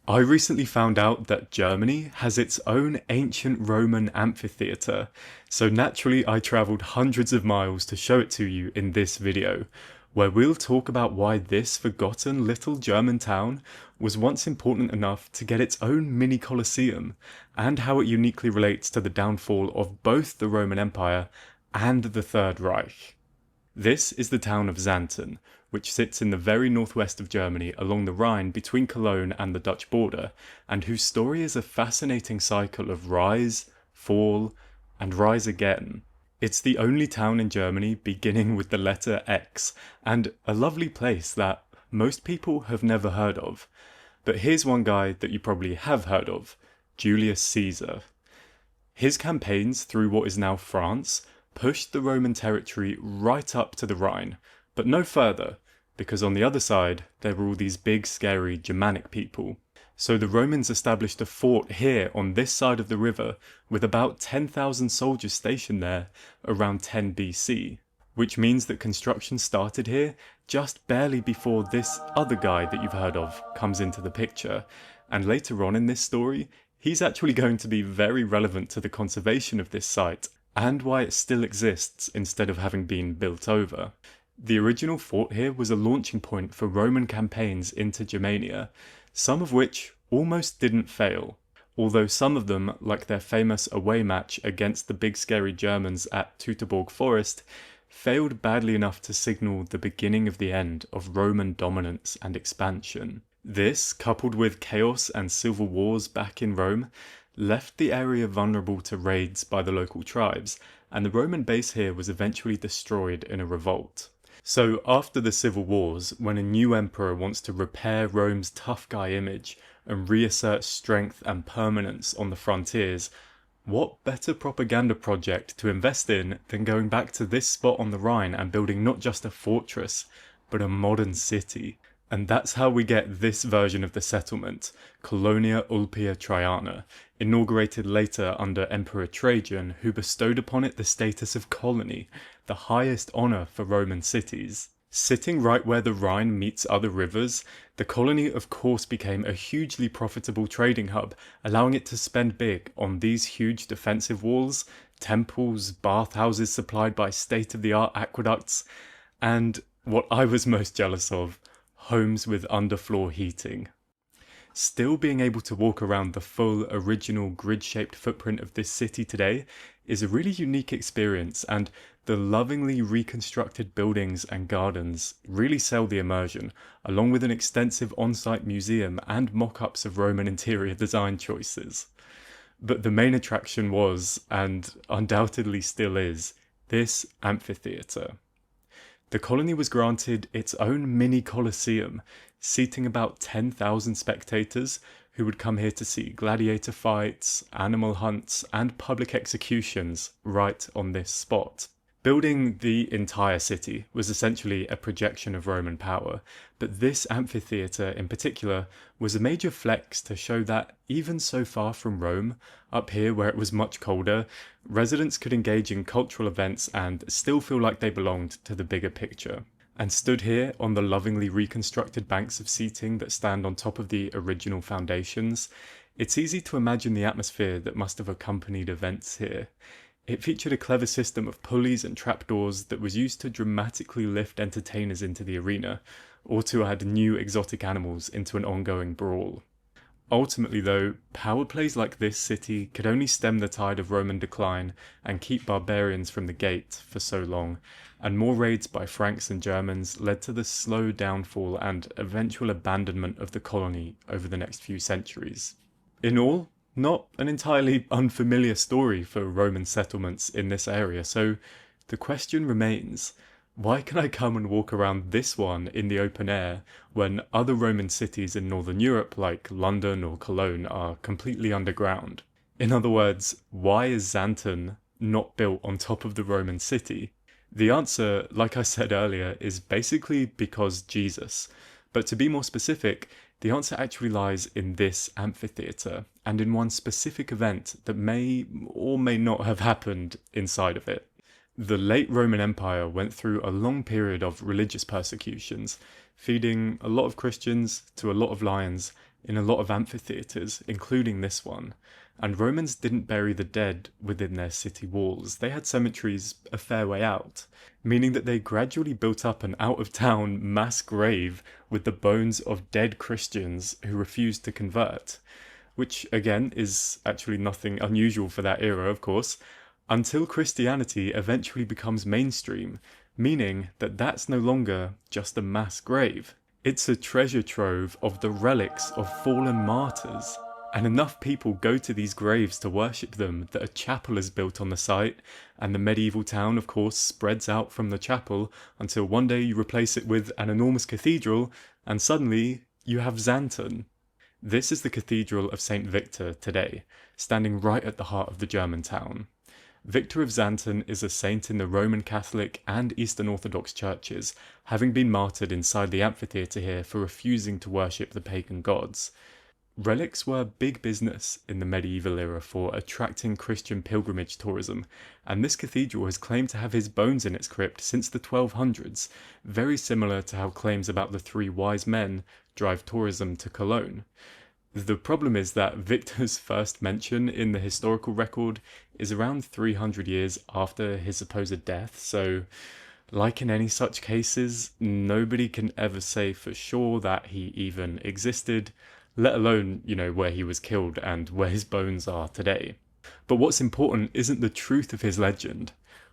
I recently found out that Germany has its own ancient Roman amphitheater, so naturally I travelled hundreds of miles to show it to you in this video, where we'll talk about why this forgotten little German town was once important enough to get its own mini colosseum, and how it uniquely relates to the downfall of both the Roman Empire and the Third Reich. This is the town of Xanten, which sits in the very northwest of Germany along the Rhine between Cologne and the Dutch border, and whose story is a fascinating cycle of rise, fall, and rise again. It's the only town in Germany beginning with the letter X, and a lovely place that most people have never heard of. But here's one guy that you probably have heard of, Julius Caesar. His campaigns through what is now France pushed the Roman territory right up to the Rhine, but no further, because on the other side there were all these big scary Germanic people. So the Romans established a fort here on this side of the river with about 10,000 soldiers stationed there around 10 BC, which means that construction started here just barely before this other guy that you've heard of comes into the picture, and later on in this story he's actually going to be very relevant to the conservation of this site and why it still exists instead of having been built over. The original fort here was a launching point for Roman campaigns into Germania, some of which almost didn't fail, although some of them, like their famous away match against the big scary Germans at Teutoburg Forest, failed badly enough to signal the beginning of the end of Roman dominance and expansion. This, coupled with chaos and civil wars back in Rome, left the area vulnerable to raids by the local tribes, and the Roman base here was eventually destroyed in a revolt. So after the civil wars, when a new emperor wants to repair Rome's tough guy image and reassert strength and permanence on the frontiers, what better propaganda project to invest in than going back to this spot on the Rhine and building not just a fortress, but a modern city? And that's how we get this version of the settlement, Colonia Ulpia Traiana, inaugurated later under Emperor Trajan, who bestowed upon it the status of colony, the highest honour for Roman cities. Sitting right where the Rhine meets other rivers, the colony of course became a hugely profitable trading hub, allowing it to spend big on these huge defensive walls, temples, bathhouses supplied by state-of-the-art aqueducts, and what I was most jealous of, homes with underfloor heating. Still being able to walk around the full original grid-shaped footprint of this city today is a really unique experience, and the lovingly reconstructed buildings and gardens really sell the immersion, along with an extensive on-site museum and mock-ups of Roman interior design choices. But the main attraction was, and undoubtedly still is, this amphitheater. The colony was granted its own mini colosseum, seating about 10,000 spectators who would come here to see gladiator fights, animal hunts, and public executions right on this spot. Building the entire city was essentially a projection of Roman power, but this amphitheater in particular was a major flex to show that even so far from Rome, up here where it was much colder, residents could engage in cultural events and still feel like they belonged to the bigger picture. And stood here on the lovingly reconstructed banks of seating that stand on top of the original foundations, it's easy to imagine the atmosphere that must have accompanied events here. It featured a clever system of pulleys and trapdoors that was used to dramatically lift entertainers into the arena, or to add new exotic animals into an ongoing brawl. Ultimately though, power plays like this city could only stem the tide of Roman decline and keep barbarians from the gate for so long, and more raids by Franks and Germans led to the slow downfall and eventual abandonment of the colony over the next few centuries. In all, not an entirely unfamiliar story for Roman settlements in this area, so the question remains, why can I come and walk around this one in the open air when other Roman cities in Northern Europe like London or Cologne are completely underground? In other words, why is Xanten not built on top of the Roman city? The answer, like I said earlier, is basically because Jesus. But to be more specific, the answer actually lies in this amphitheater, and in one specific event that may or may not have happened inside of it. The late Roman Empire went through a long period of religious persecutions, feeding a lot of Christians to a lot of lions in a lot of amphitheaters, including this one. And Romans didn't bury the dead within their city walls. They had cemeteries a fair way out, meaning that they gradually built up an out-of-town mass grave with the bones of dead Christians who refused to convert, which again is actually nothing unusual for that era, of course, until Christianity eventually becomes mainstream, meaning that that's no longer just a mass grave. It's a treasure trove of the relics of fallen martyrs. And enough people go to these graves to worship them that a chapel is built on the site, and the medieval town, of course, spreads out from the chapel until one day you replace it with an enormous cathedral, and suddenly you have Xanten. This is the Cathedral of St. Victor today, standing right at the heart of the German town. Victor of Xanten is a saint in the Roman Catholic and Eastern Orthodox churches, having been martyred inside the amphitheater here for refusing to worship the pagan gods. Relics were big business in the medieval era for attracting Christian pilgrimage tourism, and this cathedral has claimed to have his bones in its crypt since the 1200s, very similar to how claims about the three wise men drive tourism to Cologne. The problem is that Victor's first mention in the historical record is around 300 years after his supposed death, so like in any such cases, nobody can ever say for sure that he even existed, let alone, where he was killed and where his bones are today. But what's important isn't the truth of his legend.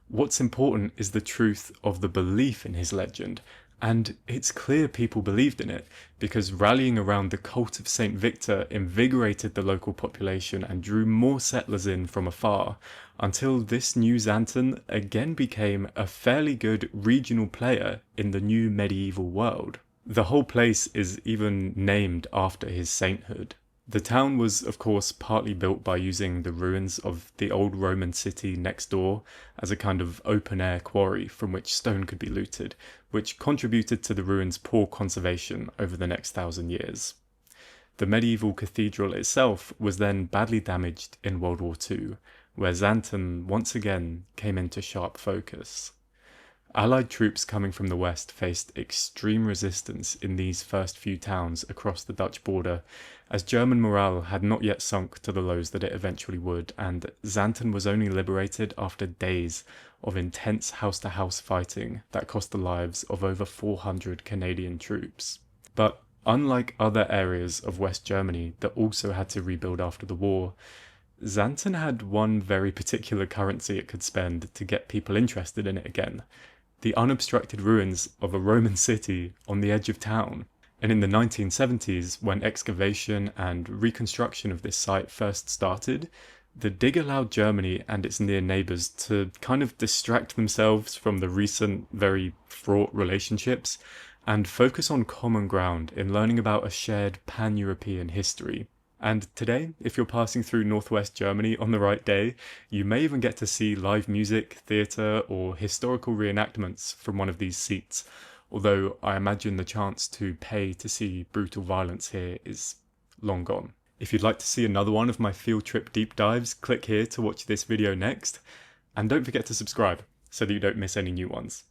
What's important is the truth of the belief in his legend. And it's clear people believed in it, because rallying around the cult of St. Victor invigorated the local population and drew more settlers in from afar, until this new Xanten again became a fairly good regional player in the new medieval world. The whole place is even named after his sainthood. The town was, of course, partly built by using the ruins of the old Roman city next door as a kind of open-air quarry from which stone could be looted, which contributed to the ruins' poor conservation over the next 1,000 years. The medieval cathedral itself was then badly damaged in World War II, where Xanten once again came into sharp focus. Allied troops coming from the west faced extreme resistance in these first few towns across the Dutch border, as German morale had not yet sunk to the lows that it eventually would, and Xanten was only liberated after days of intense house-to-house fighting that cost the lives of over 400 Canadian troops. But unlike other areas of West Germany that also had to rebuild after the war, Xanten had one very particular currency it could spend to get people interested in it again: the unobstructed ruins of a Roman city on the edge of town. And in the 1970s, when excavation and reconstruction of this site first started, the dig allowed Germany and its near neighbours to kind of distract themselves from the recent, very fraught relationships and focus on common ground in learning about a shared pan-European history. And today, if you're passing through northwest Germany on the right day, you may even get to see live music, theatre, or historical reenactments from one of these seats, although I imagine the chance to pay to see brutal violence here is long gone. If you'd like to see another one of my field trip deep dives, click here to watch this video next, and don't forget to subscribe so that you don't miss any new ones.